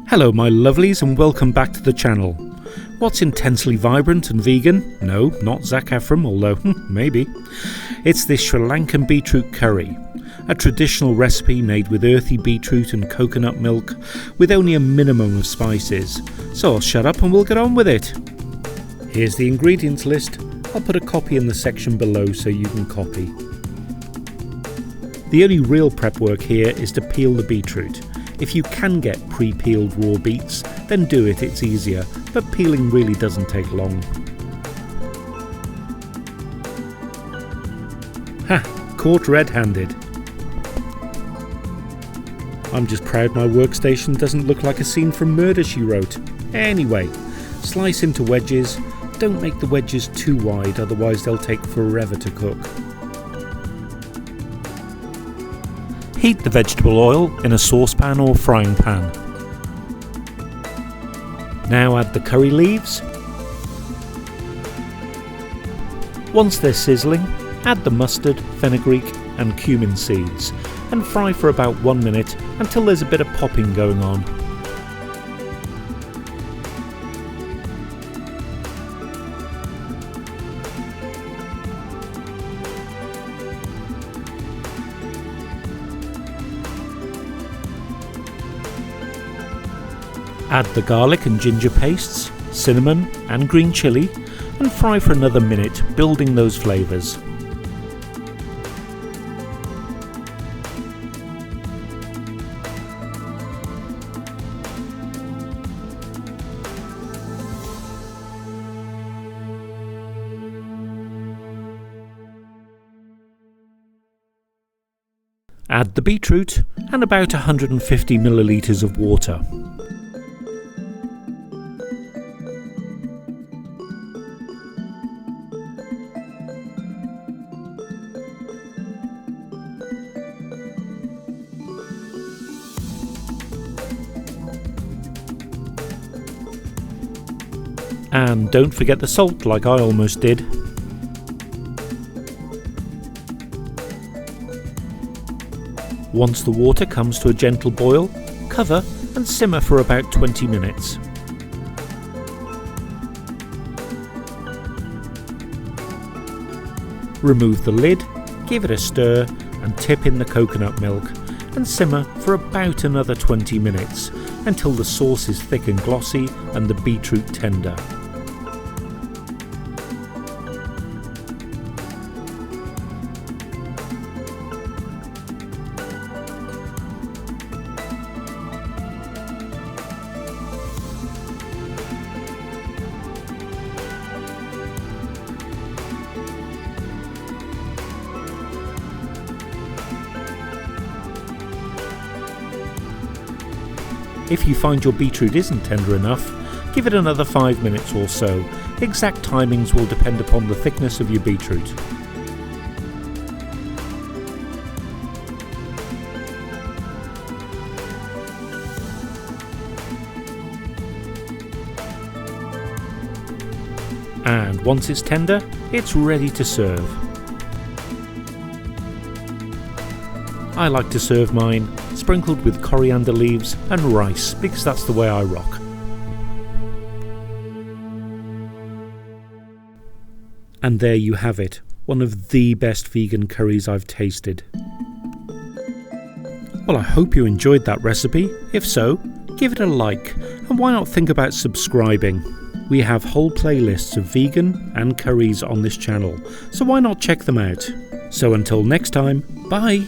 Hello my lovelies and welcome back to the channel. What's intensely vibrant and vegan? No, not Zac Efron, although maybe. It's this Sri Lankan beetroot curry, a traditional recipe made with earthy beetroot and coconut milk with only a minimum of spices. So I'll shut up and we'll get on with it. Here's the ingredients list. I'll put a copy in the section below so you can copy. The only real prep work here is to peel the beetroot. If you can get pre-peeled raw beets, then do it, it's easier, but peeling really doesn't take long. Ha! Caught red-handed. I'm just proud my workstation doesn't look like a scene from Murder, She Wrote. Anyway, slice into wedges. Don't make the wedges too wide, otherwise they'll take forever to cook. Heat the vegetable oil in a saucepan or frying pan. Now add the curry leaves. Once they're sizzling, add the mustard, fenugreek and cumin seeds and fry for about 1 minute until there's a bit of popping going on. Add the garlic and ginger pastes, cinnamon and green chilli and fry for another minute, building those flavours. Add the beetroot and about 150 millilitres of water. And don't forget the salt like I almost did. Once the water comes to a gentle boil, cover and simmer for about 20 minutes. Remove the lid, give it a stir and tip in the coconut milk and simmer for about another 20 minutes until the sauce is thick and glossy and the beetroot tender. If you find your beetroot isn't tender enough, give it another 5 minutes or so. Exact timings will depend upon the thickness of your beetroot. And once it's tender, it's ready to serve. I like to serve mine sprinkled with coriander leaves and rice because that's the way I rock. And there you have it, one of the best vegan curries I've tasted. Well, I hope you enjoyed that recipe. If so, give it a like and why not think about subscribing? We have whole playlists of vegan and curries on this channel, so why not check them out? So until next time, bye!